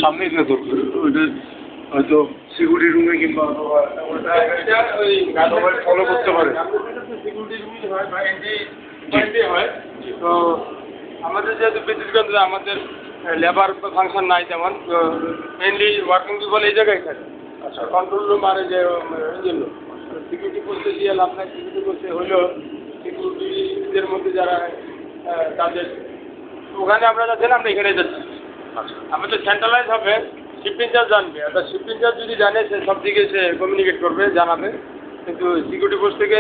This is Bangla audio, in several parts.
সামনেই তো দরকার ওইটা হয়তো সিকিউরিটি রুমে কিংবা ফলো করতে পারে। সিকিউরিটি রুমই হয় বা এন্ট্রি হয়। তো আমাদের যেহেতু বিদ্যুৎ কেন্দ্রে আমাদের লেবার ফাংশন নাই, তেমন মেনলি ওয়ার্কিং পিপল এই জায়গায় থাকে। আচ্ছা, কন্ট্রোল রুম আর যে ইঞ্জিন রুম, সিকিউরিটি পোস্টে দিয়ে লাভ নাই। সিকিউরিটি পোস্টে হলেও সিকিউরিটিদের মধ্যে যারা তাদের ওখানে আমরা যাচ্ছি না, আমরা এখানে যাচ্ছি। আচ্ছা, আমাদের সেন্ট্রালাইজ হবে, শিফট ইনচার্জ জানবে। অর্থাৎ শিফট ইনচার্জ যদি জানে সে সব দিকে সে কমিউনিকেট করবে, জানাবে, কিন্তু সিকিউরিটি পোস্ট থেকে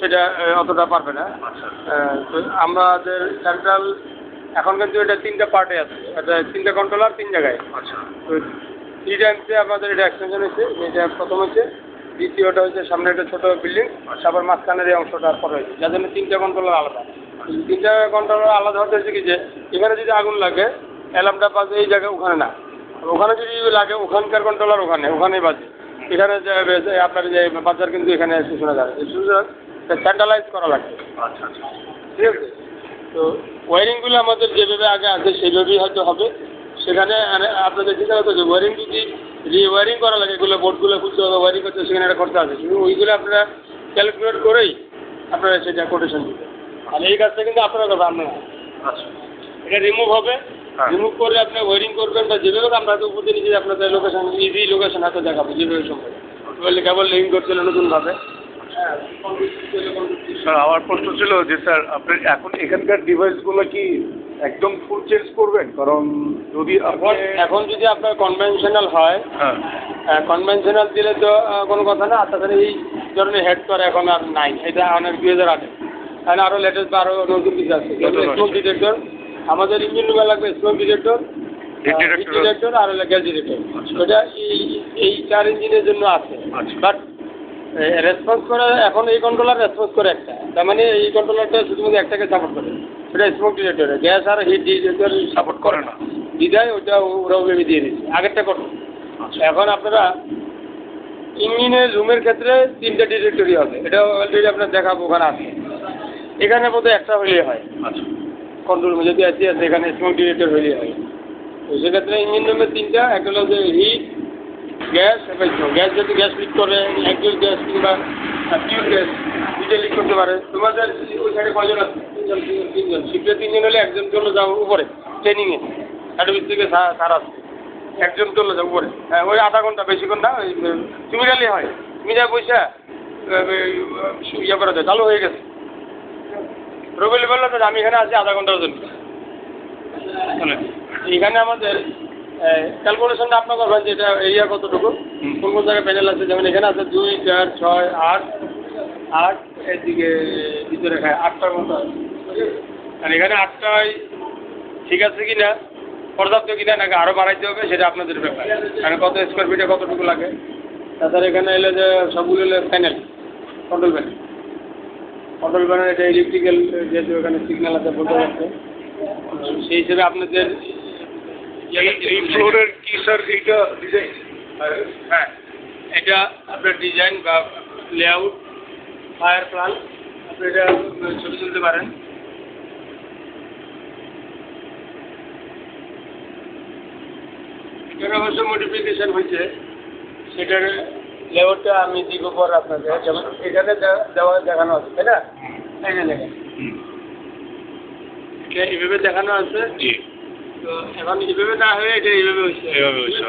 সেটা অতটা পারবে না। তো আমাদের সেন্ট্রাল এখন কিন্তু এটা 3টা পার্টে আছে, এটা 3টা কন্ট্রোলার 3 জায়গায়। আচ্ছা, তো 3 টাইমসে আমাদের এটা এক্সটেনশন হয়েছে। এটা প্রথম হচ্ছে, দ্বিতীয়টা হচ্ছে সামনে একটা ছোটো বিল্ডিং, তারপর মাঝখানের এই অংশটা পরে হয়েছে, যার জন্য 3টা কন্ট্রোলার আলাদা। 3টা কন্ট্রোলার আলাদা হতে হচ্ছে কি যে এখানে যদি আগুন লাগে অ্যালার্মটা বাজে এই জায়গায়, ওখানে না। ওখানে যদি লাগে ওখানকার কন্ট্রোলার ওখানেই বাজে। এখানে আপনার যে বাজার কিন্তু এখানে এসে শোনা যাবে। সুতরাং সেন্ট্রালাইজ করা লাগবে। আচ্ছা, আচ্ছা, ঠিক আছে। তো ওয়ারিংগুলো আমাদের যেভাবে আগে আছে সেইভাবেই হয়তো হবে। সেখানে আপনাদের চিন্তা করতে হবে, ওয়ারিং যদি রিওয়ারিং করা লাগে, এগুলো বোর্ডগুলো খুলতে হবে, ওয়ারিং করতে সেখানে একটা করতে হবে। কিন্তু ওইগুলো আপনারা ক্যালকুলেট করেই আপনারা সেটা কোটেশন দিবেন। আর এই কাজটা কিন্তু আপনারা করবেন, আপনারা। আচ্ছা, এটা রিমুভ হবে, রিমুভ করে আপনি ওয়ারিং করবেন, বা যেভাবে আমরা তো উপরে নিজে আপনাদের লোকেশন ইজি লোকেশন হাতে দেখাবো, যেভাবে সময় বললে কেবল লিঙ্ক করছিল নতুনভাবে। স্যার আমার প্রশ্ন ছিল যে স্যার আপনি এখন এখানকার ডিভাইসগুলো কি একদম ফুল চেঞ্জ করবেন? কারণ যদি এখন যদি আপনার কনভেনশনাল হয়, হ্যাঁ, কনভেনশনাল দিলে তো কোনো কথা না। তাছাড়া এই ধরনের হেড তো এখন আর নাই, এটা অনেক 2008 কারণ আরও লেটেস্ট বা আরও নতুন কিছু আছে। স্মোক ডিটেক্টর আমাদের ইঞ্জিন রুমে লাগবে, স্মোক ডিটেক্টর, ডিটেক্টর আর গ্যাস ডিটেক্টর। ওটা এই 4 ইঞ্জিনের জন্য আছে। বাট রেসপন্স করে এখন এই কন্ট্রোলার রেসপন্স করে একটা, তার মানে এই কন্ট্রোলারটা শুধুমাত্র একটাকে সাপোর্ট করে, সেটা স্মোক ডিটেক্টরে। গ্যাস আর হিট ডিটেক্টর সাপোর্ট করে না বিদায় ওটা ওরাও ভেবে দিয়ে দিচ্ছে, আগেরটা করো। এখন আপনারা ইঞ্জিনের রুমের ক্ষেত্রে 3টা ডিটেক্টরই হবে, এটা অলরেডি আপনার দেখাবো, ওখানে আছে। এখানে বোধহয় একটা হলেই হয়। আচ্ছা, কন্ট্রোল রুমে যদি আছে এখানে স্মোক ডিটেক্টর হলেই হয়। তো সেক্ষেত্রে ইঞ্জিন রুমের 3টা, একটা হলো যে হিট, গ্যাস এবং গ্যাস যদি গ্যাস লিক করে, অ্যাকচুয়াল গ্যাস কিংবা পিওর গ্যাস দুটো লিক করতে পারে। তোমাদের ওই সাইডে কজন আছে? 3জন। শিফটে 3জন হলে একজন চলে যাও উপরে ট্রেনিংয়ে, সার্টিফিকেট থেকে স্যার আসছে, একজন চলে যাও উপরে। হ্যাঁ, ওই আধা ঘন্টা, বেশিক্ষণ না, ওই সিমিলারলি হয়। তুমি যা পয়সা ইয়ে করা যায়, চালু হয়ে গেছে। রবিলি বললো তো আমি এখানে আছি আধা ঘন্টার জন্য। এখানে আমাদের ক্যালকুলেশনটা আপনার করবেন যে এটা এরিয়া কতটুকু, কোন কোন জায়গায় প্যানেল আছে। যেমন এখানে আছে 2, 4, 6, 8, এদিকে ভিতরে 8টার মতো আছে। আর এখানে 8টায় ঠিক আছে কি না, পর্যাপ্ত কিনা, নাকি আরও বাড়াইতে হবে, সেটা আপনাদের ব্যাপার। কারণ কত স্কোয়ার ফিটে কতটুকু লাগে। তাছাড়া এখানে এলে যে সবগুলো হলো panel, control panel. Control panel এটা ইলেকট্রিক্যাল, যেহেতু এখানে সিগন্যাল আছে বলতে পারছে, সেই হিসেবে আপনাদের এই ফ্লোরের কি স্যার এইটা ডিজাইন? হ্যাঁ, এটা আপনার ডিজাইন বা লেআউট, ফায়ার প্ল্যান, আপনি এটা ছবি তুলতে পারেন। এখানে অবশ্য মডিফিকেশন হয়েছে, সেটার লেআউটটা আমি দিব পর আপনাকে। যেমন এখানে দেওয়া দেখানো আছে, তাই না? এই যে দেখেন, এইভাবে দেখানো আছে। তো এখন এইভাবে না হয়ে এটা এইভাবে হচ্ছে।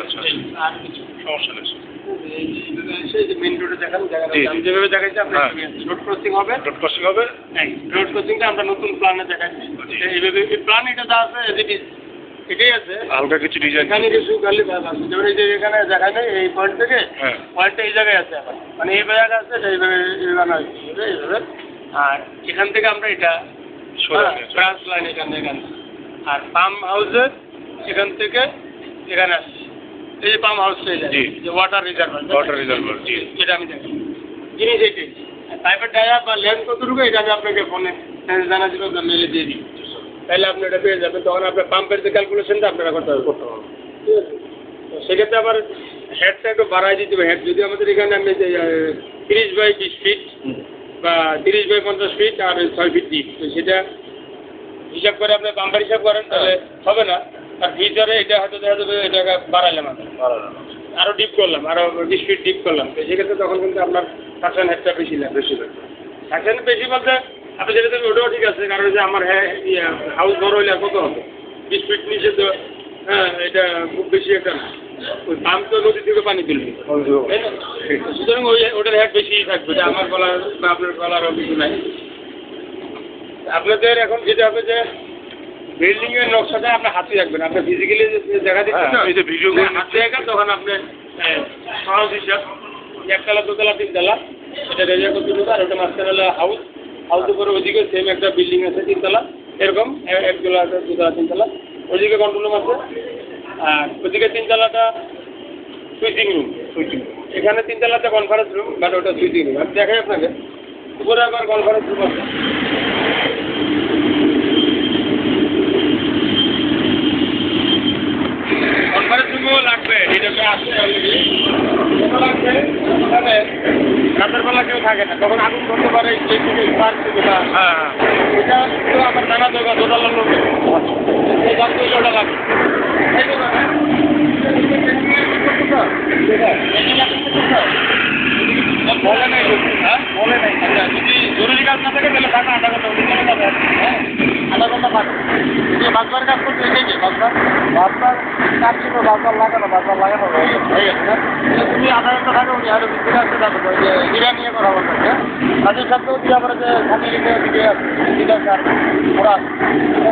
আচ্ছা, আর কিছু সমস্যা নেই। মেন রোডে দেখান, আমি যেভাবে দেখাচ্ছি আপনার রোড ক্রসিং হবে। রোড ক্রসিং হবে, রোড ক্রসিংটা আমরা নতুন প্ল্যানে দেখাচ্ছি। এইভাবে এই প্ল্যান এটা যা আছে এটাই আছে, হালকা কিছু ডিজাইন। এখানে কিছু খালি আছে, যেমন এই যে এখানে দেখায় নাই এই পয়েন্ট থেকে, পয়েন্টটা এই জায়গায় আছে এখন, মানে এই জায়গা আছে, এইভাবে বানা হয়েছে এইভাবে। আর এখান থেকে আমরা এটা ব্রাঞ্চ লাইন এখানে আর পাম্প হাউসের এখান থেকে এখানে আসছে। এই যে পাম্প হাউসটা যে ওয়াটার রিজার্ভার, যেটা আমি দেখি জিনিস এটাই। পাইপের ডায়া বা লেন্থ কতটুকু এটা আমি আপনাকে ফোনে জানা ছিল, মেলে দিয়ে দিই, তাহলে আপনি এটা পেয়ে যাবেন। তখন আপনার পাম্পের যে ক্যালকুলেশনটা আপনারা করতে পারবেন। ঠিক আছে, তো সেক্ষেত্রে আবার হেডটা একটু বাড়াই দিতে হবে। হেড যদি আমাদের এখানে আমি 30/20 ফিট বা 30/50 ফিট আর 6 ফিট ডিপ, তো সেটা হিসাব করে আপনি বাম্পার হিসাব করেন তাহলে হবে না। আর ফিউচারে এটা হয়তো দেখা যাবে এটাকে বাড়াইলাম আমি, আরও ডিপ করলাম, আরও 20 ফিট ডিপ করলাম, তো সেক্ষেত্রে তখন কিন্তু আপনার সাকশন হেডটা বেশি লাগবে। সাকশন বেশি বলতে আপনি যেটা দেবেন ওটাও ঠিক আছে, কারণ যে আমার হাউস বড় হইলে আর কত হবে, 20 ফিট নিচে তো হ্যাঁ এটা খুব বেশি একটা না, ওই পাম্প তো নদী থেকে পানি তুলবে, তাই না? সুতরাং ওটার হেড বেশি থাকবে, যে আমার গলার বা আপনার গলারও কিছু নাই। আপনাদের এখন যেটা হবে যে বিল্ডিং এর নকশাটা আপনার হাতে রাখবেন, আপনার ফিজিক্যালি দেখা দিচ্ছেন এই যে ভিডিও হাতে রাখা, তখন আপনি সহজ হিসাব 1 তলা 2 তলা 3 তলা এটা রেজার করতে দেবে। আর ওটা মাঝখানে হলো হাউসের পরে ওইদিকে সেম একটা বিল্ডিং আছে 3 তলা, এরকম 1 তলা 2 তলা 3 তলা, ওইদিকে কন্ট্রোল রুম আছে। আর ওইদিকে 3 তলাটা সুইচিং রুম, এখানে 3 তলাতে কনফারেন্স রুম, বাট ওটা সুইচিং রুম। আমি দেখাই আপনাকে, উপরে আবার কনফারেন্স রুম আছে। কনফারেন্স রুমও লাগবে, এটা আছে অলরেডি লাগবে। ওখানে রাতের বেলা কেউ থাকে না, তখন আগুন ধরতে পারে, হ্যাঁ এটা তো আমার জানা দরকার, দোতলার লোক এই দাম তো ওটা লাগবে। বলে নাই, হ্যাঁ বলে নাই। আচ্ছা, যদি জরুরি কাজ না থাকে তাহলে থাকা আধা ঘন্টা, হ্যাঁ আধা ঘন্টা থাকে। যদি বাসবার কাজ করতে এটাই কি বাসবার কাজ ছিল, বাসবার লাগানো হয়ে গেছে না, তুমি আধা ঘন্টা থাকো, উনি আরো ভিতরে আসতে থাকো, ওই যে হিরা নিয়ে কথা বলতে, হ্যাঁ কাজের সাথেও দিয়ে আমরা যে থাকি দিকে দিকে স্যার ওরা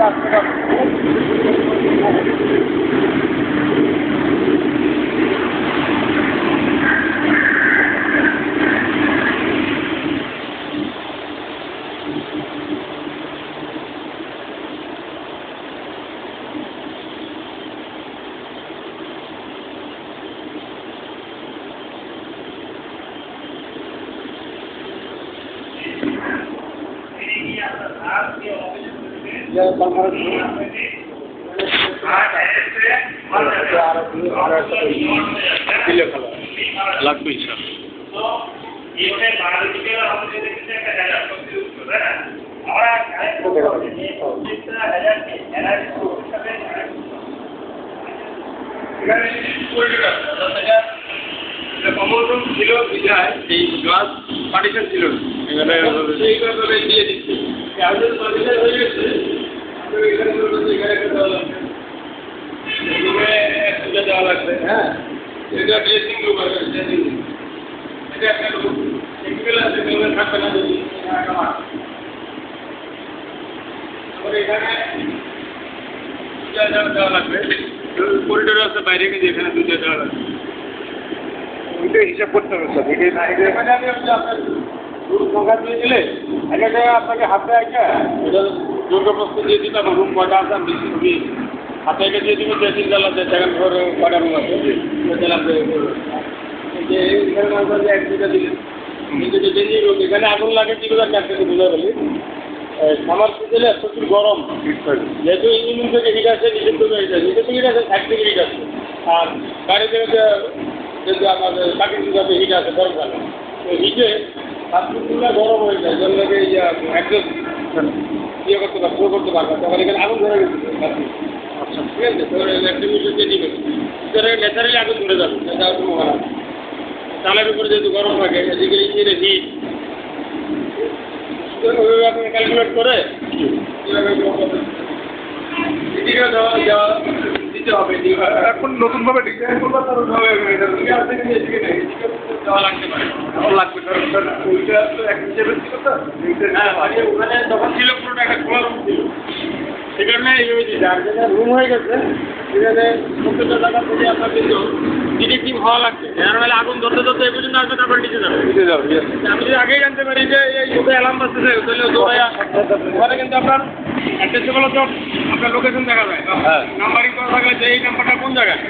আসতে পারবে। লাগবেই স্যার। কমন রুম ছিল বিধায় এই গ্লাস পার্টিশন ছিল, সেইভাবে দিয়ে দিচ্ছে পার্টিশন হয়ে গেছে। এখানে দেওয়া লাগবে, হ্যাঁ এটা ড্রেসিং রুম আছে, ড্রেসিং রুম এটা একটা রুম, এগুলো আছে থাকবে না যদি এখানে দেওয়া লাগবে। করিডোর আছে বাইরে, কিন্তু এখানে 2টা দেওয়া লাগবে। ওইটাই হিসাব করতে হবে স্যার। এখানে আমি আপনার রুম সংখ্যা দিয়ে দিলে একটা জায়গায় আপনাকে হাতে একটা এটা দুর্গপ্রস্ত দিয়ে দিতাম, রুম কয়টা আছে আমি বেশি হাতে এঁকে দিয়ে দিব, যে 3 তলা 2nd ফ্লোর কয়টা রুম আছে যে এখানে এক দুটা দিলেন, কিন্তু যে চেঞ্জিং রুম এখানে আগুন লাগে কি করে ক্যাপ্টেনকে বুঝা বলি। সামার সিজনে প্রচুর গরম, যেহেতু ইঞ্জিন রুম থেকে হিট আসে, নিচের থেকে হিট আসে, নিচের থেকে হিট আসে, সাইড থেকে হিট আসে, আর বাইরে থেকে যেহেতু আমাদের প্রাকৃতিক যাতে হিট আছে গরমকালে, তো হিটে হাতগুলো গরম হয়ে যায়, জন্য অ্যাডজাস্ট ইয়ে করতে পারবে, শো করতে পারবে, তখন এখানে আগুন ধরে গেছে। আচ্ছা ঠিক আছে, তো ইলেকট্রিক চেঞ্জিং হচ্ছে ন্যাচারালি আগুন ধরে যাবে, যাওয়ার কোনো খারাপ। চালের উপরে যেহেতু গরম থাকে, এদিকে ইঞ্জিনের হিট ওইভাবে আপনি ক্যালকুলেট করে এদিকেও দেওয়া দিতে হবে। এখন নতুনভাবে ডিজাইন করবো, তার দেওয়া লাগতে পারে, লাগবে, কারণ স্যার ওইটা তো এক হিসেবে ছিল তো। হ্যাঁ ওখানে তখন ছিল পুরোটা একটা খোলা রুম ছিল, সে কারণে এইভাবে দিচ্ছে। আর যেটা রুম হয়ে গেছে সেখানে 70 টাকা থেকে আপনার কিন্তু ডিটেকটিভ হওয়া লাগছে, নাহলে আগুন ধরতে ধরতে এই পর্যন্ত আসবে, তারপর নিচে যাবে। আমি যদি আগেই জানতে পারি যে এই কোথায় অ্যালার্ম বাজতেছে, তাহলে দৌড়াইয়া ওখানে কিন্তু আপনার অ্যাড্রেসেবল তো আপনার লোকেশন দেখা যায়, নাম্বারিং করা থাকলে যে এই নাম্বারটা কোন জায়গায়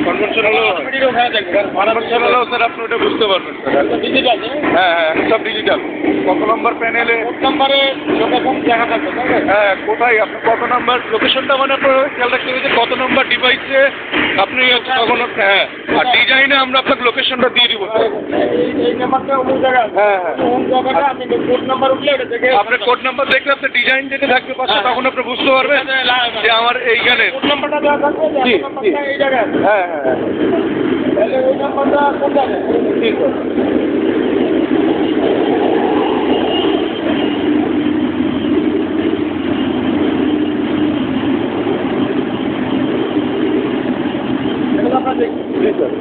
কনভেনশনালও হয়। অটোমেটিক ওখানে দেখবেন কনভেনশনালও স্যার আপনি ওটা বুঝতে পারবেন স্যার। ডিজিটাল হ্যাঁ হ্যাঁ সব ডিজিটাল। কত নম্বর প্যানেলে কোড নাম্বারে লোকেশন দেখা থাকবে তাই না? হ্যাঁ কোথায় আপনি কত নাম্বার লোকেশনটা মানে আপনার খেয়াল রাখতে হবে যে কত নম্বর ডিভাইসে আপনি হচ্ছে তখন হ্যাঁ আর ডিজাইনে আমরা আপনাকে লোকেশনটা দিয়ে দিব স্যার। এই নাম্বারটা অন্য জায়গায় আছে। হ্যাঁ হ্যাঁ কোন জায়গাটা আপনি কোড নাম্বার উঠলে এটা থেকে আপনার কোড নাম্বার দেখলে আপনার ডিজাইন যেটা থাকবে পাশে তখন আপনি বুঝতে পারবেন যে আমার এইখানে কোড নাম্বারটা দেওয়া থাকবে যে জি, এই নাম্বারটা এই জায়গায় আছে। হ্যাঁ হ্যাঁ হ্যাঁ তাহলে ওই নাম্বারটা কোন জায়গায়? ঠিক আছে। এটা আপনারা দেখুন। জি স্যার।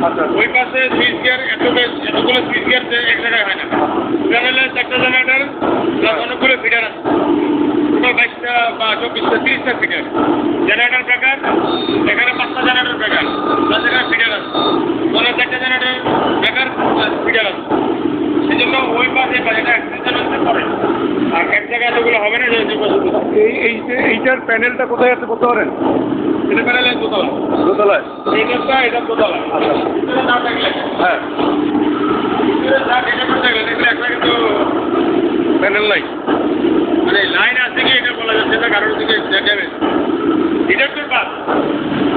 আচ্ছা। ওই পাশে সুইচ গিয়ার এতগুলো সুইচ গিয়ার এক জায়গায় হয় না। এখানে হলে 4টা জেনারেটর প্লাস অনেকগুলো ফিডার আছে, টোটাল 22টা বা 24টা 30টা ফিডার। জেনারেটর ব্রেকার এখানে 5টা জেনারেটর ব্রেকার প্লাস এখানে ফিডার আছে, মানে 4টা জেনারেটর ব্রেকার প্লাস ফিডার আছে। সেই জন্য ওই পাশে এটা এক্সটেনশন হচ্ছে পরে, আর এক জায়গায় এতগুলো হবে না যে এইটার প্যানেলটা কোথায় আছে বলতে পারেন? এটা প্যানেলের দোতলা, দোতলায়। এটা দোতলা। আচ্ছা। ভিতরে না থাকলে হ্যাঁ, ভিতরে যা ডেটা করতে গেলে দেখলে একটা কিন্তু প্যানেল নাই। মানে লাইন আছে কি এটা বলা যাচ্ছে না, কারোর দিকে যাবে ডিটেক্টর বাস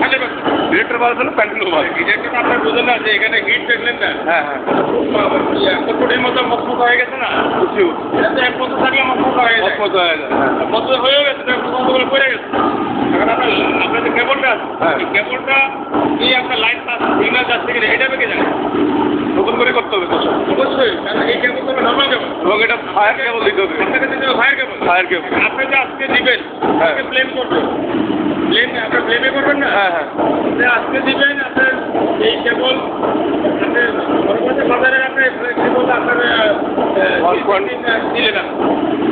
আগে বাস ডিরেক্টর বাস হলো প্যানেলও বাস। ডিটেক্টর আপনার বুঝলেন না যে এখানে হিট দেখলেন না, হ্যাঁ হ্যাঁ, কোটির মতো মজবুত হয়ে গেছে না, বুঝছি। এটা তো 1 বছর থাকলে মজবুত হয়ে যায়, মতো হয়ে যায়। হ্যাঁ। মজবুত হয়েও গেছে, মজবুত পড়ে গেছে। এখন আপনার যে কেবলটা আছে, হ্যাঁ। এই কেবলটা এই আপনার লাইন পাস সিগন্যাল যাচ্ছে কিনা এটা বেঁকে যায়, নতুন করে করতে হবে তো সব। অবশ্যই, কারণ এই কেবল তো নর্মাল কেবল, এবং এটা ফায়ার কেবল দিতে হবে। আপনাকে দিতে হবে ফায়ার কেবল। ফায়ার কেবল। আপনি যে আজকে দিবেন, হ্যাঁ। আজকে ব্লেম করবেন, ব্লেম আপনার ব্লেমে করবেন না, হ্যাঁ হ্যাঁ, আপনি আজকে দিবেন আপনার এই কেবল, আপনি পরবর্তী বাজারের আপনি কেবল আপনার দিলেন না,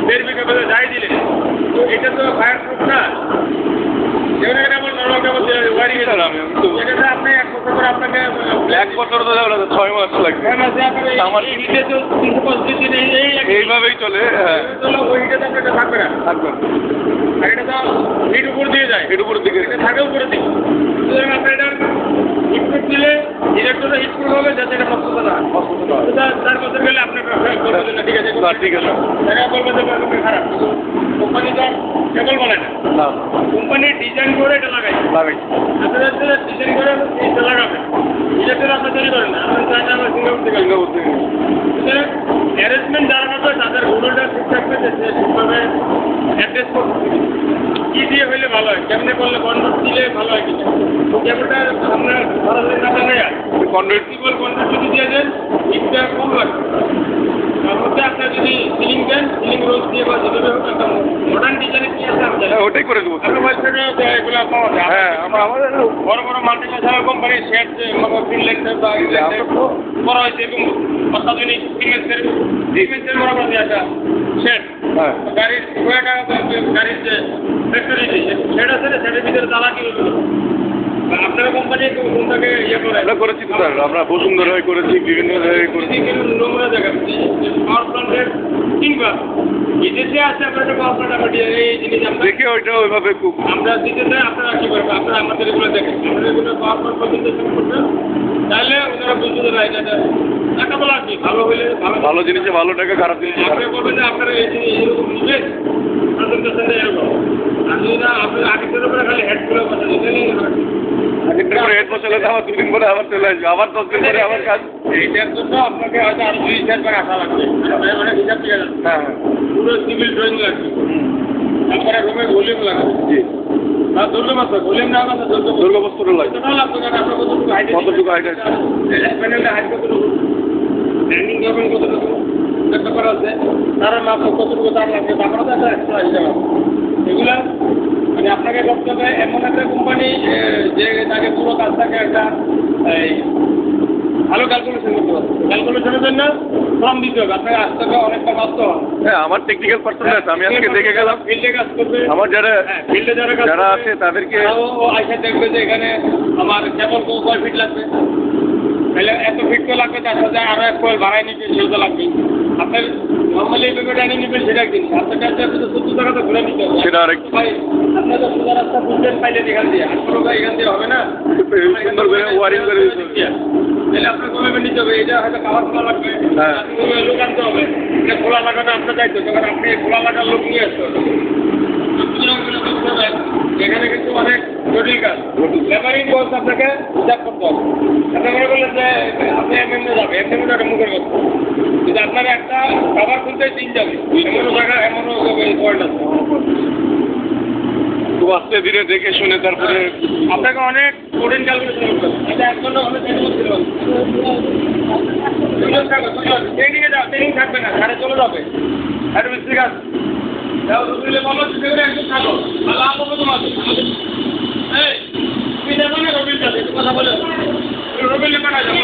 1.5 কেবলে যাই দিলেন, তো এটা তো ফায়ার প্রুফ না, যেমন cable normal cable wiring sir আমি তো এটা আপনি 1 বছর করে আপনাকে 1 বছর তো যাবে না, 6 মাস লাগবে। আমার হিটে তো 365 দিন এইভাবেই চলে। হ্যাঁ, ওই হিটে তো আপনার থাকবে না, থাকবেন। আর এটা তো হিট উপর দিয়ে যায়, এর উপরের দিকে। এটা থাকে উপরের দিকে, সুতরাং আপনি এটা হিটপ্রুফ দিলে ডিরেক্টরটা হিটপ্রুফ হবে যাতে এটা নষ্ট না হয়। এটা 4 বছর গেলে আপনার বলবেন না ঠিক আছে, না, ঠিক আছে। তারা বলবেন যে ব্যাপারটা খারাপ, কোম্পানি তো কেবল বলে না, না, কোম্পানি ডিজাইন করে এটা লাগাই, লাগাই। আপনারা যে ডিজাইন করে এটা লাগাবেন, ডিরেক্টর আপনি তৈরি করেন না, আপনি চান আমরা সিঙ্গাপুর থেকে সিঙ্গাপুর থেকে। সুতরাং অ্যারেঞ্জমেন্ট যারা করবে তাদের গুগলটা ঠিক থাকবে যে সে ঠিকভাবে অ্যাড্রেস করতে কী দিয়ে হইলে ভালো হয়, কেমনে করলে কনভার্ট দিলে ভালো হয় কিনা, কেবলটা আপনার সরাসরি না জানাই কনভার্ট ফ্লেক্সিবল কনভার্ট যদি দিয়ে দেন হিটটা কম লাগবে। তার মধ্যে আপনার যদি সিলিং দেন, সিলিং রোজ দিয়ে বা যেভাবে হোক একটা মডার্ন ডিজাইনের কি আছে আমি জানি, হ্যাঁ, ওটাই করে দেবো। আপনার ওয়েবসাইটে এগুলো পাওয়া যায়। হ্যাঁ, আমাদের বড় বড় মাল্টিন্যাশনাল কোম্পানির শেড ফিনল্যান্ডের বা ইংল্যান্ডের করা হয়েছে এবং অত্যাধুনিক সিমেন্সের বড় বড় একটা শেড, হ্যাঁ, গাড়ির গাড়ির যে ফ্যাক্টরি শেড আছে না, শেডের ভিতরে তালা কি আপনারা কোম্পানি কোনটাকে ইয়ে করে আমরা করেছি তো স্যার, আমরা বসুন্ধরায় করেছি, বিভিন্ন জায়গায় করেছি। নোংরা জায়গা পাওয়ার প্ল্যান্টের কিংবা বিদেশে আছে আপনার একটা পাওয়ার প্ল্যান্ট আমরা এই জিনিস আমরা দেখে ওইটা ওইভাবে খুব আমরা দিতে চাই, আপনারা কী করবেন, আপনারা আমাদের এগুলো দেখেন, আমাদের এগুলো পাওয়ার প্ল্যান্ট প্রেজেন্টেশন করবেন, তাহলে ওনারা বুঝতে দেবে এটা টাকা বলা কি ভালো হইলে ভালো ভালো জিনিসে ভালো টাকা, খারাপ জিনিসে আপনি খারাপ। বলবেন যে আপনারা এই জিনিস এরকম নিবেন প্রেজেন্টেশনে এরকম, আর যদি না আপনি আগের উপরে খালি হেডগুলো কথা দিতেন আগের দিন করে হেড বসালে তো আবার 2 দিন পরে আবার চলে আসবে, আবার 10 দিন পরে আবার কাজ। এইটার জন্য আপনাকে হয়তো আরো 2-4 বার আসা লাগবে, মানে হিসাব দিয়ে যাচ্ছে হ্যাঁ হ্যাঁ, পুরো সিভিল ড্রয়িং লাগবে, তারপরে রুমে ভলিউম লাগাবে, জি। না ধরলে মাত্র ভলিউম না মাত্র দুর্গাবস্ত্র লাগে। কতটা লাগবে, কারণ আপনার কতটুকু হাইট কতটুকু height আছে? প্যানেলটা হাইট কতটুকু, ল্যান্ডিং করবেন কতটুকু একটা করা আছে, তারা মাপ কতটুকু তার লাগবে, তারপরে তো একটা এক্সট্রা হিসাব আছে। এগুলা মানে আপনাকে করতে হবে এমন একটা কোম্পানি যে তাকে পুরো কাজটাকে একটা এই ভালো ক্যালকুলেশন করতে হবে, ক্যালকুলেশনের জন্য ফর্ম দিতে হবে, আপনাকে আসতে হবে অনেকটা বাঁচতে হবে। হ্যাঁ, আমার টেকনিক্যাল পার্সন আছে, আমি আজকে দেখে গেলাম। ফিল্ডে কাজ করবে, আমার যারা হ্যাঁ ফিল্ডে যারা কাজ যারা করবে, আছে তাদেরকে তারাও আইসা দেখবে যে এখানে আমার কেবল কয় ফিট লাগবে, তাহলে এত ফিট তো লাগবে, তার সাথে আরও 1 কয়েল বাড়াই নিবে, সেটা লাগবে। আপনার নর্মালি এইভাবে ডাইনিং নেবেন সেটা একদিন, আপনার কাছে 70 টাকা তো ঘুরে নিতে হবে। সেটা আরেক ভাই আপনার তো সোজা রাস্তা বুঝবেন পাইলেন এখান দিয়ে, আর কোনো এখান দিয়ে হবে না, সুন্দর করে ওয়ারিং করে দিতে হবে। তাহলে আপনার কবে নিতে হবে, এটা হয়তো কাভার খোলা লাগবে, হ্যাঁ। লোক আনতে হবে, এটা খোলা লাগানো আপনার দায়িত্ব, তখন আপনি খোলা লাগার লোক নিয়ে আসতে হবে। এখানে কিন্তু অনেক জটিল কাজ, লেবারিং কোর্স আপনাকে হিসাব করতে হবে। আপনি মনে করলেন যে আপনি এমএমএ যাবে, এমএমএ একটা মুখের কথা, কিন্তু আপনার একটা কাভার খুলতে 3 যাবে, এমনও জায়গা এমনও পয়েন্ট আছে। খুব আস্তে ধীরে দেখে শুনে তারপরে আপনাকে অনেক কঠিন ক্যালকুলেশন করতে হবে, এটা একজন অনেক ট্রেনিংয়ে যাও, ট্রেনিং থাকবে না, ঘরে চলে যাবে, একটা মিস্ত্রি কাজ বলো একজন থাকো, আর লাভ হবে তোমাদের। এই তুমি যাবো না রবির কাছে, কথা বলে রবির লেখা না যাবো।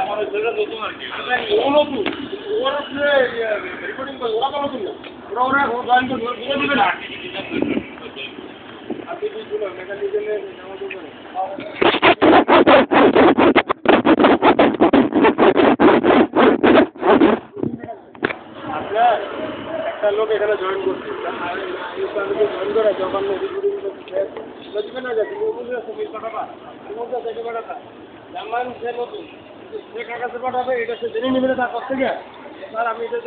আমার ছেলে নতুন আর কি ও নতুন ওরা রেকর্ডিং করে ওরা তো নতুন না ওরা জয়েন করে বুঝে দিবে না আপনি কি শুনো মেকানিক্যালের আমাদের করে একটা লোক এখানে জয়েন করছে জয়েন করে যখন নদীবে না যাচ্ছে জামান সে নতুন যে কাগজে পাঠাবে এটা সে জেনে নেবে তার কাছ থেকে স্যার আমি এটা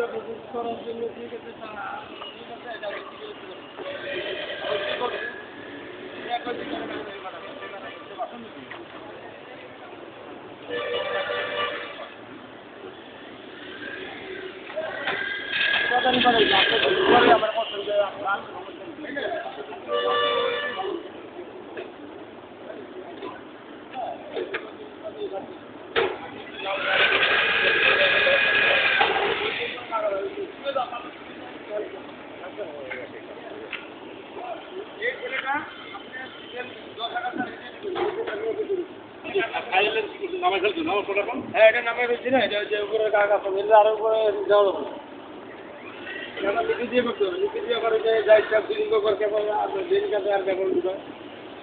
করার জন্য ঠিক আছে আমার পছন্দ হ্যাঁ এটা নামে রয়েছে না এটা যে উপরে কাগজ আছে আরো উপরে দেওয়া যাবে এটা লিখে দিয়ে করতে হবে লিখে দিয়ে করে যে যাই সব বিলিং করে কেবল দিন কাছে আর কেবল দিবে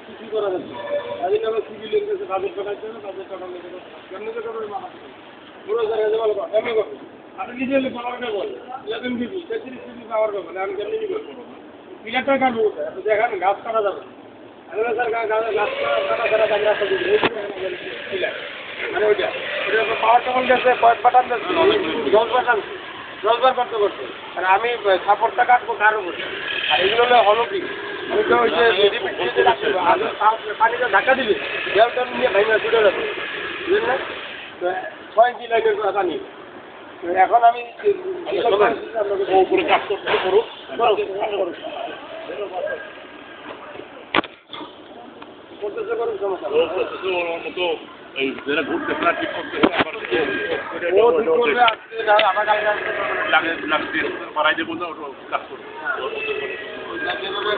কিছু করা যাচ্ছে আদিন আমরা সিভিল লিখেছে কাজের টাকার জন্য কাজের টাকা লিখে দেবো কেমন করে করবে মাথা পুরো জায়গায় ভালো কথা কেমন করবে আপনি নিজে পাওয়ার কে বল 11 বিবি 33 বিবি পাওয়ার করবে আমি কেমনি নিব পিলারটা কাটবো আপনি দেখেন গাছ কাটা যাবে আরে স্যার গাছ কাটা ছাড়া কাজ রাস্তা দিবে পিলার মানে ওইটা এটা পাওয়ার কেমন গেছে কয়েক বাটান গেছে 10 বার করতে করতে আর আমি সাপোর্টটা কাটবো কার উপর আর এগুলো হলো কি আমি তো ওই যে পানিটা ধাক্কা দিবে জলটা নিয়ে ভাইনা ছুটে যাবে বুঝলেন না 6 ইঞ্চি লাইনের পানি এখন আমি উপরে কাজ করতে করুক করতেছে করুক সমস্যা এই যারা ঘুরতে প্রায় ঠিক করতে মারাই দেবো না ওটা কাজ করবে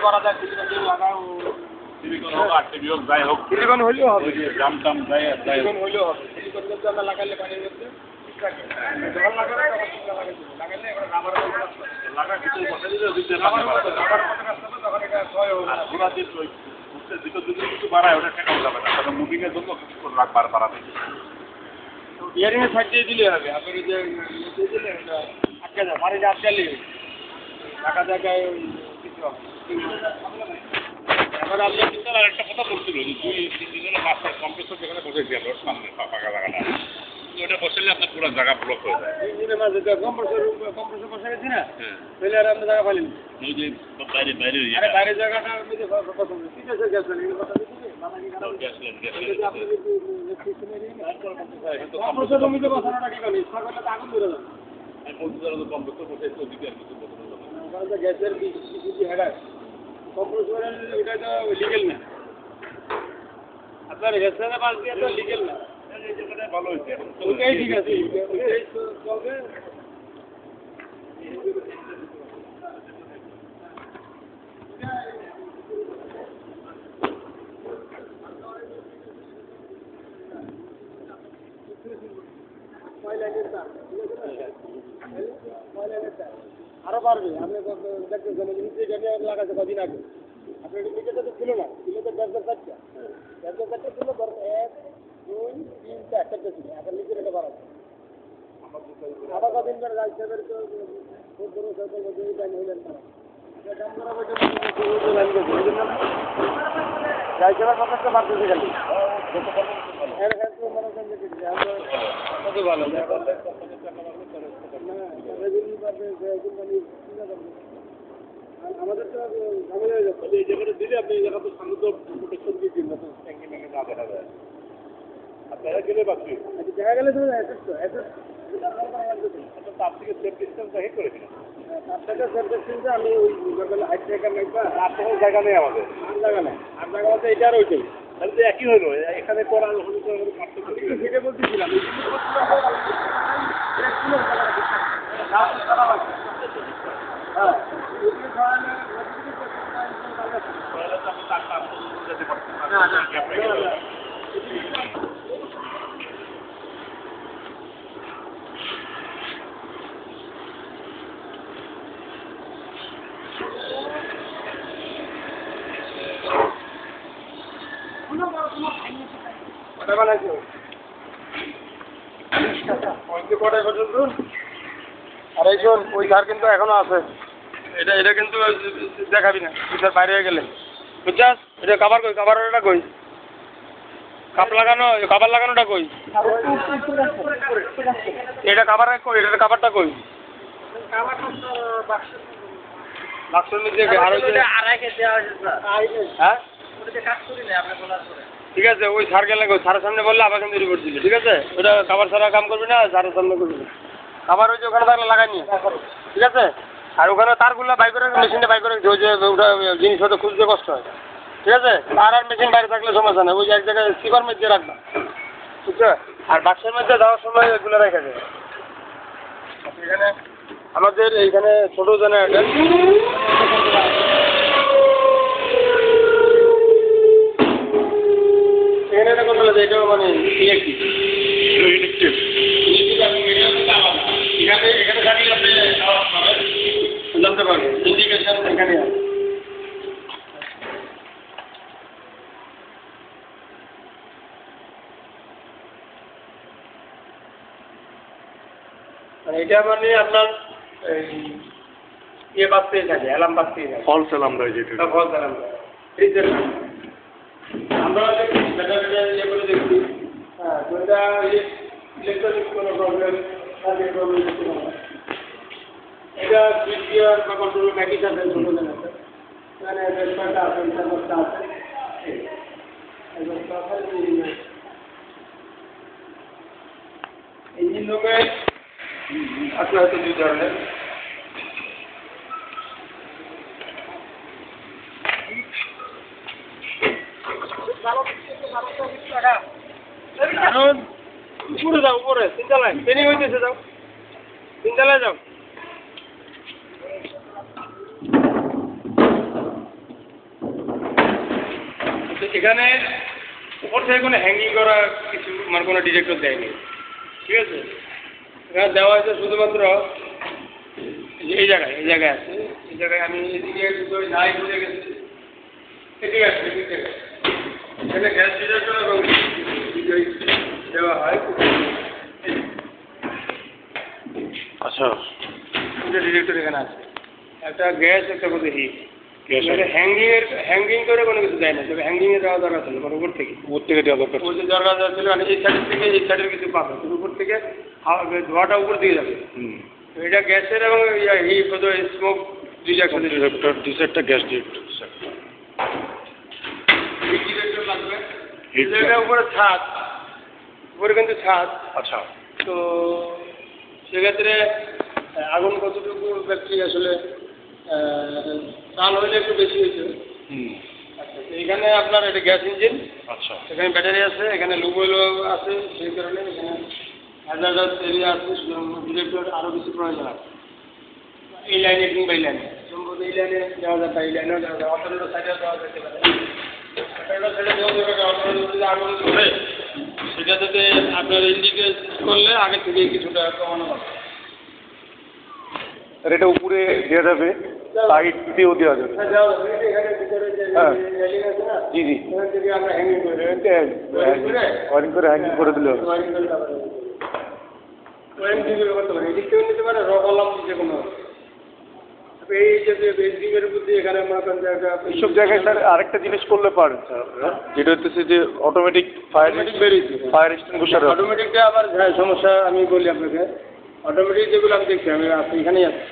করা যায় সিলিকন হোক আর টিভিও যাই হোক সিলিকন হইলেও হবে জাম টাম যাই সিলিকন হইলেও হবে সিলিকন যদি আমরা লাগাইলে পানির মধ্যে ঠিক থাকে জল লাগালে লাগাইলে এবার রাবার লাগা কিছু বসে দিলে যদি রাবার তখন এটা ছয় হবে আর পুরা দিন কিছু বাড়ায় ওটা ঠেকানো যাবে না কারণ মুভিংয়ের জন্য কিছু রাখবার বাড়াবে ইয়ারিংয়ের সাইড দিয়ে দিলে হবে আপনি যে দিলে আটকে যাবে পানি আটকালে টাকা জায়গায় কিছু হবে এবার আপনি কিন্তু আরেকটা কথা বলছিল যে 2-3 দিনের মাস্টার কম্প্রেসর যেখানে বসেছি আমরা সামনে ফাঁকা জায়গাটা ওটা বসলে আপনার পুরো জায়গা ব্লক হয়ে যায় 2 দিনের মাঝে কম্প্রেসর বসে গেছি না তাহলে আর আপনি জায়গা পাইলেন ওই যে বাইরে আরে বাইরে জায়গাটা আমি যে পছন্দ ঠিক আছে গ্যাস লাইন কথা দিছি মাথা কি খারাপ গ্যাস লাইন আপনি যদি সিস্টেমে নিয়ে কম্প্রেসর জমিতে বসানোটা কি করে ছাগলটা তো আগুন ধরে যাবে আমি বলতে চাই যে কম্প্রেসর বসে ওদিকে আর কিছু বলতে হবে না কারণ গ্যাসের কিছু হেডার কম্প্রেসর এটা তো লিগ্যাল না আপনার হেসারে পাস দিয়ে তো লিগ্যাল না এই জায়গাটা ভালো হয়েছে ওটাই ঠিক আছে ওটাই চলবে আরো পারবে আমি দেখতে জানি লাগাতে কদিন আগে আপনার নিচেটা তো ছিল না ছিল তো 10-4টা 10-4টা ছিল 1 2 3 4টা ছিল এখন নিচে এটা বাড়াবে আবার কদিন পরে রাজসাহেবের তো খুব বড় সরকার মধ্যে জানি হলেন না আমরা বলতে রাজসাহেবের কথাটা বাড়তেছে খালি এর ক্ষেত্রে মনে করেন যে ভালো আমাদের তো ঝামেলা হয়ে যাচ্ছে এই জায়গাটা দিলে আপনি এই জায়গা তো সামনে তো প্রোটেকশন দিয়ে দিন না তো ট্যাঙ্কি ম্যাঙ্কি না দেখা যায় আর দেখা গেলে বাকি দেখা গেলে তো তার থেকে সেফ ডিস্টেন্স দেখে করেছিল তার থেকে সেফ ডিস্টেন্সে আমি ওই হাইট জায়গা নেই বা আর কোনো জায়গা নেই আমাদের আর জায়গা নেই আর জায়গা বলতে এটা আর ওইটাই তাহলে তো একই হলো এখানে করা হলে তো পার্থক্য সেটা বলতেছিলাম হ্যাঁ কটা বানাইছো? কটায় পর্যন্ত? আর এই শোন, ওই ধার কিন্তু এখনো আছে। এটা কিন্তু দেখাবি না, তুই বাইরে হয়ে গেলে বুঝছাস? এটা কাবার কই? কাবারটা কই? কাবার লাগানোটা কই? এটা কাবার কই? এটা কাবারটা কই? বাক্সের নিচে আর ওই যে হ্যাঁ ঠিক আছে, ওই সার গেলে সারের সামনে বললে আবার কিন্তু রিপোর্ট দিলে, ঠিক আছে? ওটা কাবার ছাড়া কাম করবি না, সারের সামনে করবি না। কাবার ওই যে ওখানে থাকলে লাগাইনি, ঠিক আছে? আর ওখানে তারগুলো বাই করে মেশিনটা বাই করে ওই যে ওটা জিনিসপত্র খুঁজতে কষ্ট হয়, ঠিক আছে? আর মেশিন বাইরে থাকলে সমস্যা নেই, ওই এক জায়গায় সিপার মধ্যে রাখবা, বুঝছো? আর বাক্সের মধ্যে যাওয়ার সময় এগুলো রেখে দেবে। এখানে আমাদের এইখানে ছোটো জেনারেটর, এখানে এটা করতে হবে, এটাও মানে ইলেকট্রিক। এখানে থাকলে আপনি জানতে পারবেন ইন্ডিকেশন এখানে আছে। এটা মানে আপনার ইয়ে বাজতেই থাকে, অ্যালার্ম বাজতেই থাকে, ফলস অ্যালার্ম দেয় যেটা। False alarm. আমরা ইয়ে করে দেখছি, হ্যাঁ, ওইটা ইলেকট্রনিক কোনো প্রবলেম এটা সুইচ গিয়ার বা কন্ট্রোল প্যাকেজ আছে, ছোটো আছে, এখানে রেসপারটা আছে, ইন্টারভারটা আছে, ইঞ্জিন লোকে আছে হয়তো দুই ধরনের। উপরে যাও, উপরে তিনতলায় ট্রেনিং হইতেছে, যাও তিনতলায় যাও। এখানে উপর থেকে কোনো হ্যাঙ্গিং করা কিছু মানে কোনো ডিটেক্টর দেয়নি, ঠিক আছে? এখানে দেওয়া হয়েছে শুধুমাত্র এই জায়গায় আছে, এই জায়গায় আমি এদিকে নাই বুঝে গেছি, এদিকে আছে, এখানে গ্যাস ডিটেক্টর এবং দেওয়া হয়। আচ্ছা, দুটো ডিটেক্টর এখানে আছে, একটা গ্যাস, একটা কোথায় হিট। হ্যাঙ্গিং করে কোনো কিছু দেয় না, তবে হ্যাঙ্গিংয়ে দেওয়া দরকার ছিল, মানে উপর থেকে দেওয়া দরকার ছিল, দরকার ছিল। মানে এই সাইডের থেকে এই সাইডের কিছু পাবে, উপর থেকে ধোঁয়াটা উপর দিকে যাবে। এটা গ্যাসের এবং হিট স্মোক দুইটা একসাথে ডিটেক্টর গ্যাস ডিটেক্টর লাগবে। এটা উপরে ছাদ, উপরে কিন্তু ছাদ। আচ্ছা, তো সেক্ষেত্রে আগুন কতটুকু ব্যক্তি আসলে চাল হইলে একটু বেশি হয়েছে। আচ্ছা, এইখানে আপনার এটা গ্যাস ইঞ্জিন, আচ্ছা, এখানে ব্যাটারি আছে, এখানে লুব অয়েলও আছে, সেই কারণে এখানে হ্যাজার্ডাস এরিয়া আছে, ডিটেক্টর আরও বেশি প্রয়োজন আছে এই লাইনে কিংবা এই লাইনে। সম্ভবত এই লাইনে দেওয়া যাবে, এই লাইনেও দেওয়া যাবে, অল্টারনেটর সাইডেও দেওয়া যেতে পারে। অল্টারনেটর সাইডে দেওয়া যাবে, অল্টারনেটর যদি আগুন ধরে সেটা যাতে আপনার ইন্ডিকেট করলে আগে থেকে কিছুটা কমানো হবে। আর এটা উপরে দেওয়া যাবে, সাইড দিয়েও দেওয়া যাবে। এখানে ভিতরে যে হ্যাঁ, রেলিং আছে না, জি জি, এখান থেকে আমরা হ্যাঙ্গিং করে ওয়ারিং করে হ্যাঙ্গিং করে দিলে হবে। ওয়ারিং দিয়ে করতে পারে, এদিক থেকেও নিতে পারে, র কলাম যে কোনো। এই যে বেসিংয়ের মধ্যে এখানে এইসব জায়গায় স্যার আরেকটা জিনিস করলে পারেন স্যার, যেটা হচ্ছে যে অটোমেটিক ফায়ার এক্সটিংগুইশার। অটোমেটিকটা আবার সমস্যা আমি বলি আপনাকে, অটোমেটিক যেগুলো আমি দেখছি, আমি এখানেই আছি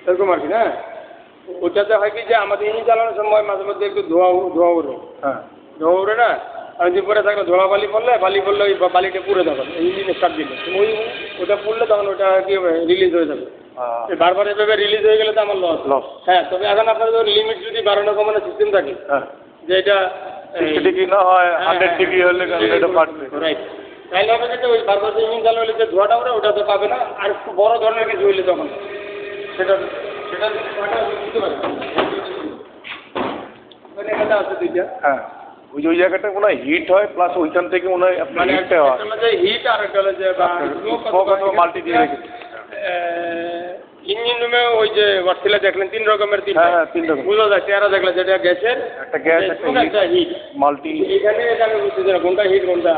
এরকম আর কি না। ওটাতে হয় কি যে আমাদের ইঞ্জিন চালানোর সময় মাঝে মধ্যে একটু ধোঁয়া ওঠে, হ্যাঁ, ধোঁয়া ওঠে না। আর যদি পরে থাকলে ধোঁয়া বালি পড়লে ওই বালিটা পুড়ে তখন ইঞ্জিন স্টার্ট দিলে ওটা পুড়লে তখন ওটা কি হবে, রিলিজ হয়ে যাবে। বারবার এভাবে রিলিজ হয়ে গেলে তো আমার লস। হ্যাঁ, তবে এখন আপনাদের লিমিট যদি বাড়ানো কমানো সিস্টেম থাকে, যে এটা 60 ডিগ্রি না হয় 100 ডিগ্রি হলে এটা ফাটবে, রাইট। তাইলে হবে যেটা ওই বারবার ইঞ্জিন চালু হলে যে ধোঁয়াটা ওঠে ওটা তো পাবে না। আর একটু বড় ধরনের কিছু হইলে তখন সেটা বুঝতে পারবে। এখানে আছে দুইটা। হ্যাঁ, ওই জায়গাটা মনে হয় হিট হয়, প্লাস ওইখান থেকে মনে হয় আপনার মানে হিটটা হয়, হিট আর একটা হলো যে মাল্টি দিয়ে রেখেছে। ইঞ্জিন রুমে ওই যে ওয়ার্সিলা দেখলেন 3 রকমের হ্যাঁ, 3 রকম। বুঝা যায় চেহারা দেখলেন যেটা গ্যাসের একটা গ্যাস, একটা হিট মাল্টি। এখানে এটা আমি বুঝতে চাই কোনটা হিট কোনটা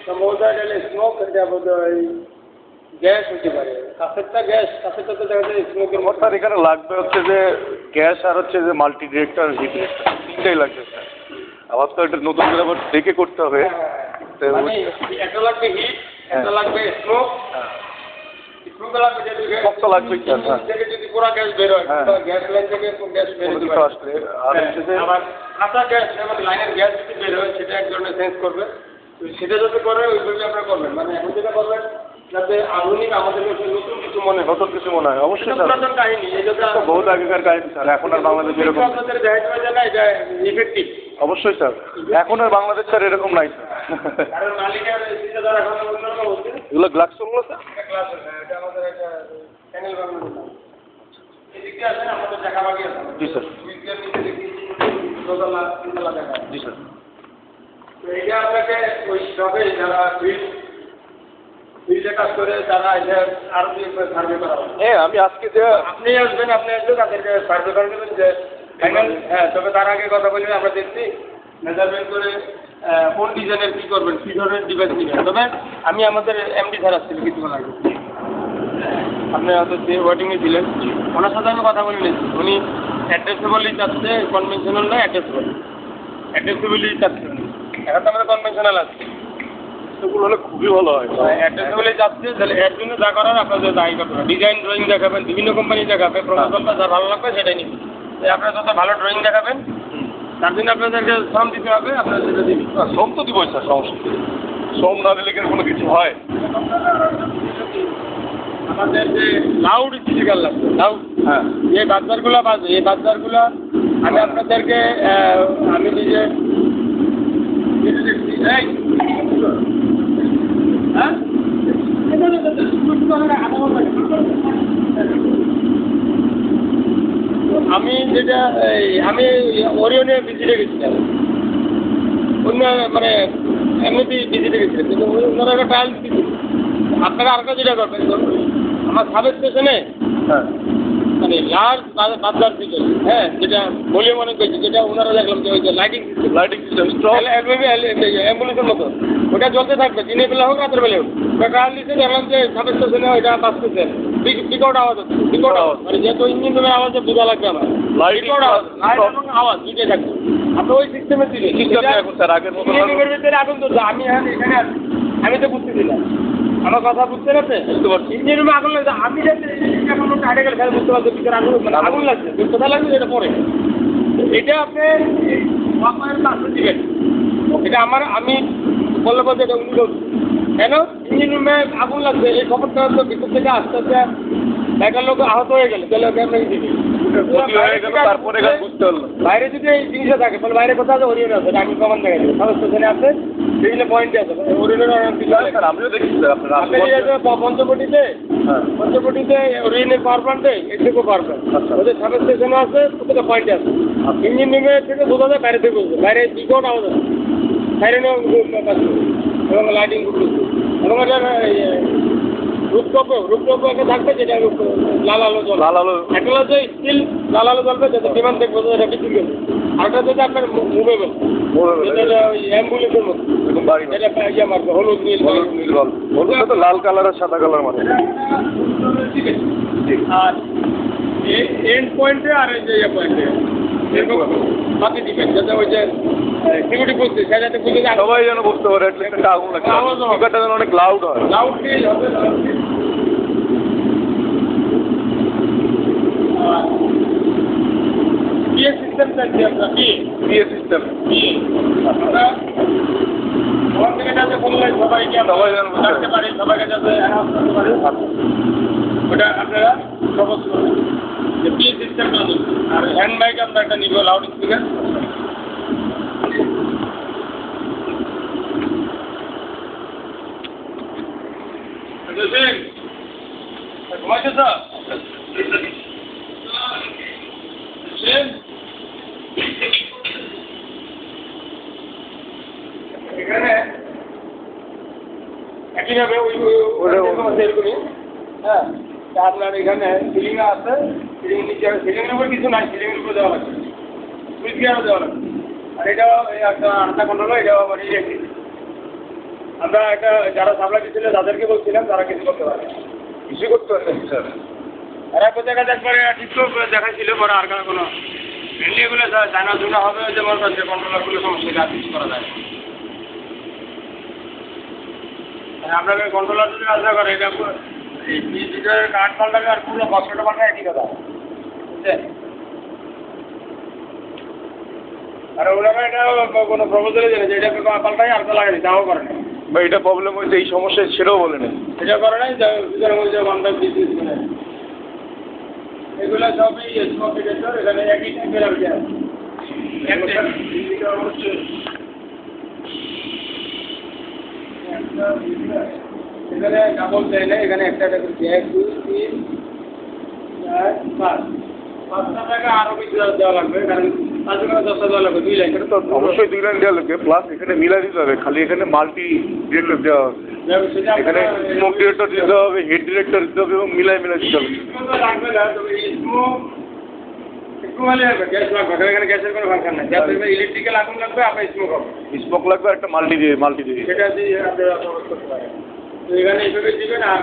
সম্ভবত এটা স্মোক এটা বোধহয় গ্যাস হতে পারে কাছেরটা গ্যাস কাছেরটা তো দেখা যায় স্মোকের মতো স্যার এখানে লাগবে হচ্ছে যে গ্যাস আর হচ্ছে যে মাল্টি ডিরেক্টর হিট ডিরেক্টর, তিনটাই লাগবে স্যার। আবার তো এটা নতুন করে আবার দেখে করতে হবে। তো মানে একটা লাগবে হিট একটা লাগবে স্মোক স্মোক লাগবে যেদিকে সব তো লাগবেই স্যার। হ্যাঁ, থেকে যদি পুরো গ্যাস বের হয় হ্যাঁ। তাহলে গ্যাস লাইন থেকে গ্যাস বের কোনো হতে কিছু পারে আসলে আর হচ্ছে যে আবার কাঁচা গ্যাস এবং লাইনের গ্যাস যদি বের হয় সেটা এক ধরনের সেন্স করবে তো সেটা যাতে করে ওইভাবে আপনারা করবেন মানে এখন যেটা করবেন যাতে আধুনিক আমাদের কাছে নতুন কিছু মনে হয় নতুন কিছু মনে হয় অবশ্যই এটা স্যার। পুরাতন কাহিনী এটা তো বহুত আগেকার কাহিনী স্যার, এখন আর বাংলাদেশ এরকম নেই। আপনাদের দেখা যায় না এটা ইফেক্টিভ অবশ্যই স্যার, এখন আর বাংলাদেশ স্যার এরকম নাই স্যার। কারণ মালিকের চিন্তাধারা এখন অন্যরকম হচ্ছে এগুলো গ্লাক্সনগুলো স্যার? এটা ক্লাস এটা আমাদের একটা চ্যানেল বানানো এদিকে আসেন আমাদের দেখা বাকি আছে জি স্যার। উইকের নিচে দেখি দোতলা তিনতলা দেখা জি স্যার। তো এটা আপনাকে ওই সবে যারা ফিল্ডে কাজ করে তারা এটা আরো সার্ভে করা হবে হ্যাঁ, আমি আজকে যে আপনি আসবেন আপনি আসলে তাদেরকে সার্ভে করে দেবেন যে ফাইনাল হ্যাঁ তবে তার আগে কথা বলে আমরা দেখছি মেজারমেন্ট করে কোন ডিজাইনের কী করবেন কী ধরনের ডিভাইস নেবেন তবে আমি আমাদের এমডি স্যার আসছিল কিছুক্ষণ আগে আপনি হয়তো যে ওয়েটিংয়ে ছিলেন ওনার সাথে আমি কথা বলে নিয়েছি উনি অ্যাড্রেসেবলই চাচ্ছে কনভেনশনাল নয় অ্যাড্রেসেবলই চাচ্ছে এখন তো আমাদের কনভেনশনাল আছে সেগুলো হলে খুবই ভালো হয়। অ্যাড্রেসেবলই চাচ্ছে তাহলে এর জন্য যা করার আপনাদের তাই করতে হবে ডিজাইন ড্রয়িং দেখাবেন বিভিন্ন কোম্পানি দেখাবে প্রমোশনটা যা ভালো লাগবে সেটাই নিন আপনারা যত ভালো ড্রয়িং দেখাবেন তার জন্য আপনাদেরকে শ্রম দিতে হবে আপনারা সেটা দিবেন শ্রম তো দিবই স্যার, সমস্যা নেই। শ্রম না দিলে কি কোনো কিছু হয়? আমাদের যে লাউড স্পিকার লাগবে লাউড হ্যাঁ, এই বাজারগুলো বাজে এই বাজারগুলো আমি আপনাদেরকে আমি নিজে এই, হ্যাঁ? আমি যেটা আমি ওরিয়নে ভিজিটে গেছিলাম অন্য মানে এমনিতেই ভিজিটে গেছিলাম কিন্তু ওনারা একটা ট্রায়াল দিচ্ছিল আপনারা আরেকটা যেটা করবেন আমার সাব স্টেশনে হ্যাঁ, মানে লার্জ বাজার থেকে হ্যাঁ যেটা ভলিউম অনেক বেশি যেটা ওনারা দেখলাম যে ওই যে lighting system lighting system strong. অ্যাম্বুলেন্সের মতো ওটা জ্বলতে থাকবে দিনের বেলা হোক রাতের বেলা হোক ওটা ট্রায়াল দিচ্ছে দেখলাম যে সাব স্টেশনে ওইটা বাঁচতেছে বিকট আওয়াজ হচ্ছে বিকট আওয়াজ মানে যেহেতু ইঞ্জিন রুমের আওয়াজে বোঝা লাগবে আমার Lighting বিকট আওয়াজ plus লাইট এবং আওয়াজ দুইটাই থাকবে আপনি ওই সিস্টেমে দিলে এখন স্যার আগের মতো ইঞ্জিন রুমের ভিতরে আগুন তো আমি এখানে আছি আমি তো বুঝতেছি না আমার কথা বুঝতে পারছে বুঝতে পারছি। ইঞ্জিন রুমে আগুন লাগছে আমি যাতে এখন কাটে গেলে খেলে বুঝতে পারছি ভিতরে আগুন মানে আগুন লাগছে কোথায় লাগছে এটা পরে এটা আপনি আপনার পাশে দিবেন এটা আমি বললে বলতে এটা উনি কেন ইঞ্জিন রুমে আগুন লাগছে এই খবরটা তো ভিতর থেকে আস্তে আস্তে একটা লোক আহত হয়ে গেল তাহলে ওকে আপনি দিবি ক্ষতি হয়ে গেল, তারপরে এখানে বুঝতে পারলো। বাইরে যদি এই জিনিসটা থাকে তাহলে বাইরে কোথাও আছে ওরিয়ন আছে আমি কমান দেখা যাবে সাব স্টেশনে আছে বিভিন্ন পয়েন্টে আছে ওরিয়নের স্যার আমিও দেখছি স্যার আপনার আপনি পঞ্চবটিতে হ্যাঁ, পঞ্চবটিতে ওরিয়নের পাওয়ার প্লান্টে এটুকু পাওয়ার প্লান্ট আচ্ছা। ওদের সাব স্টেশনও আছে প্রত্যেকটা পয়েন্টে আছে ইঞ্জিন রুমে থেকে বোঝা যায় বাইরে থেকে বোঝা বাইরে বিকট আওয়াজ আছে সাইরেনও এবং লাইটিং এবং এটা রূপটপ একটা থাকবে যেটা লাল আলো জল লাল আলো। একটা হচ্ছে স্টিল লাল আলো জ্বলবে যাতে বিমান দেখবো এটা বিক্রি করবে আরেকটা হচ্ছে আপনার মুভেবল যেটা ওই অ্যাম্বুলেন্সের মতো এরকম বাড়ি যেটা ইয়ে মারবে হলুদ নীল হলুদ নীল বল হলুদ তো লাল কালার আর সাদা কালার মানে। ঠিক আছে আর এন্ড পয়েন্টে আর এই যে ইয়ে পয়েন্টে এরকম বাকি ডিপেন্ড যাতে ওই যে সিকিউরিটি পোস্ট সে যাতে বুঝে যায় সবাই যেন বুঝতে পারে অ্যাটলিস্ট একটা আগুন লাগছে, আওয়াজ হবে। স্পিকারটা যেন অনেক লাউড হয়। লাউড ফিল হবে বিয়ে সিস্টেম চাইছি আমরা বিএ সিস্টেম বিয়ে আমরা ওখান থেকে যাতে বললে সবাইকে আমরা সবাই যেন বুঝতে রাখতে পারি সবাইকে যাতে অ্যানাউন্স করতে পারি ওটা আপনারা সহজ করবেন যে বিয়ে সিস্টেমটা নিন আর হ্যান্ড মাইক আমরা একটা নিব লাউড স্পিকার ঘুমাইছে স্যার এখানে একইভাবে ওই এরকমই হ্যাঁ আপনার এখানে সিলিং আছে, সিলিং নিচে সিলিংয়ের উপর কিছু নাই, সিলিংয়ের উপর দেওয়া লাগবে, সুইচ গিয়ারও দেওয়া লাগবে। আর এটাও একটা আটটা কন্ট্রোল, এটাও আবার ইলেকট্রিক। আমরা একটা যারা সাপ্লাই দিচ্ছিল তাদেরকে বলছিলাম, তারা কিছু করতে পারে, কিছু করতে পারবেন স্যার? আর এক জায়গায় একবারে ঠিক দেখাচ্ছিল, পরে আর কোনো মেনলি এগুলো জানা জোনা হবে, যেমন যে কন্ট্রোলারগুলো সমস্যা আর কিছু করা যায়। আপনাকে কন্ট্রোলার যদি আশা করে এটা এই ভিতরের কাঠ পাল্টাবে আর পুরো বক্সটা পাল্টা একই কথা, বুঝছেন? আর ওনারা এটা কোনো প্রপোজালে জেনে যে এটা পাল্টাই আর লাগাই তাও করে না, বা এটা প্রবলেম হয়েছে, এই সমস্যা সেটাও বলে নেই। এটা করে নাই, ভিতরের মধ্যে ঘন্টা বিজনেস করে এগুলো সবই কম্পিউটার, এখানে একই টাইপের আর কি আছে। এখানে ডাবল দেয় না, এখানে একটা এক 2 3 4 5 5টা টাকা আরো বেশি দেওয়া লাগবে, কারণ 5 টাকা 10টা দেওয়া লাগবে, 2 লাইন। এটা তো অবশ্যই 2 লাইন দেওয়া লাগবে, প্লাস এখানে মিলাই দিতে হবে। খালি এখানে মাল্টি ডিরেক্টর দেওয়া হবে, এখানে স্মোক ডিরেক্টর দিতে হবে, হেড ডিরেক্টর দিতে হবে এবং মিলাই দিতে হবে। লাগবে না, তবে স্মোক একটু হলে হবে, গ্যাস লাগবে, এখানে গ্যাসের কোনো ফাংশন নাই। গ্যাসের ইলেকট্রিক্যাল আগুন লাগবে, আপনার স্মোক হবে, স্মোক লাগবে একটা মাল্টি দিয়ে সেটা দিয়ে আপনারা ব্যবহার করতে পারেন। তো এখানে এইভাবে দিবেন। আর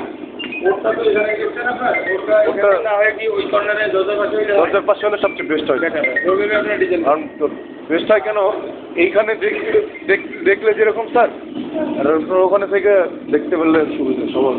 ওরটা তো এখানে গেছে না, ওরটা এখানে না হয় কি ওই কর্নারে দরজার পাশে হইলে দরজার পাশে হলে সবচেয়ে বেস্ট হয়। ওইভাবে আপনার ডিজাইন কারণ বেস্ট হয় কেন, এইখানে দেখলে যেরকম স্যার, আর ওখানে থেকে দেখতে পারলে সুবিধা সবার।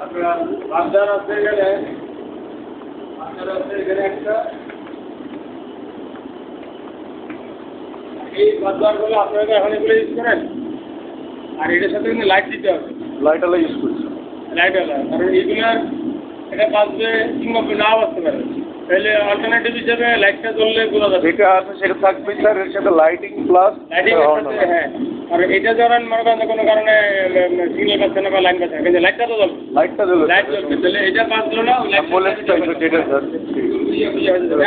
আপনার বাজার আছে এখানে, বাজার আছে এখানে একটা, এই বাজারগুলো আপনারা এখন এগুলো ইউজ করেন। আর এটার সাথে কিন্তু লাইট দিতে হবে, লাইট আলা ইউজ করছি। লাইট আলা, কারণ এইগুলার এটা বাজবে কিংবা নাও বাজতে পারে, তাহলে অল্টারনেটিভ হিসেবে লাইটটা জ্বললে বোঝা যাবে। যেটা আছে সেটা থাকবে স্যার, এর সাথে লাইটিং প্লাস লাইটিং হ্যাঁ। আর এটা ধরেন মনে করেন কোনো কারণে সিগন্যাল পাচ্ছে না বা লাইন পাচ্ছে না, কিন্তু লাইটটা তো জ্বলবে, লাইটটা জ্বলবে, লাইট জ্বলবে, তাহলে এটা বাজলো না, যেটা স্যার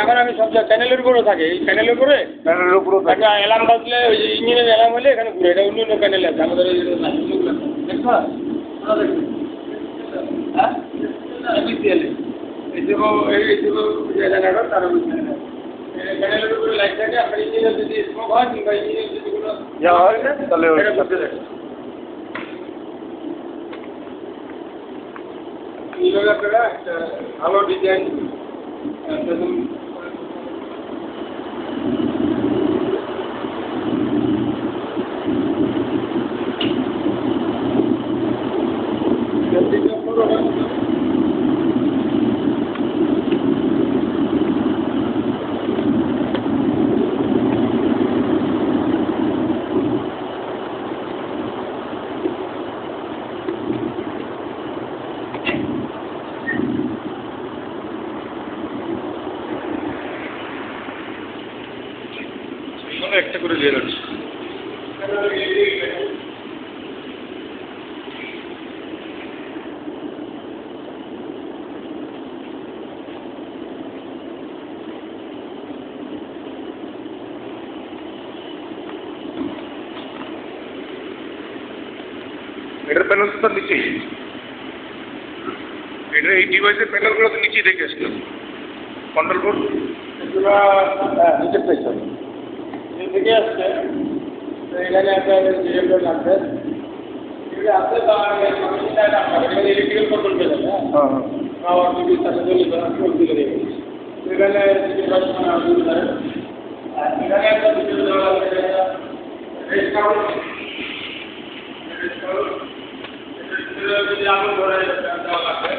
এখন আমি সব চ্যানেলের উপরে থাকে, এই চ্যানেলের উপরে প্যানেলের উপরও থাকে। একটা অ্যালার্ম বাজলে ওই ইঞ্জিনের অ্যালার্ম হলে এখানে ঘুরে, এটা অন্য অন্য প্যানেল আছে আমাদের প্যানেলের উপরে লাইট থাকে। আপনার ইঞ্জিনের যদি স্মোক হয় কিংবা ইঞ্জিনের যদি কোনো হয় না তাহলে এইভাবে আপনারা একটা ভালো ডিজাইন একটা করে দিয়ে রাখছি। এটার প্যানেল তো তার নিচেই, এটা এই ডিভাইসের প্যানেলগুলো তো নিচেই দেখে আসলো কন্ট্রোল বোর্ড নিচের প্রাইস হবে থেকে আসছে। তো এখানে একটা ডিরেক্টর লাগবে, এগুলো আছে ইলেকট্রিক্যাল কন্ট্রোল পেয়ে যাবে। হ্যাঁ হ্যাঁ পাওয়ার টিভির সাথে চলে যাবে, চলতে দেবে। এখানে এখানে একটা ভিডিও দেওয়া আছে, রেস্ট যদি আগুন ধরে দেওয়া লাগবে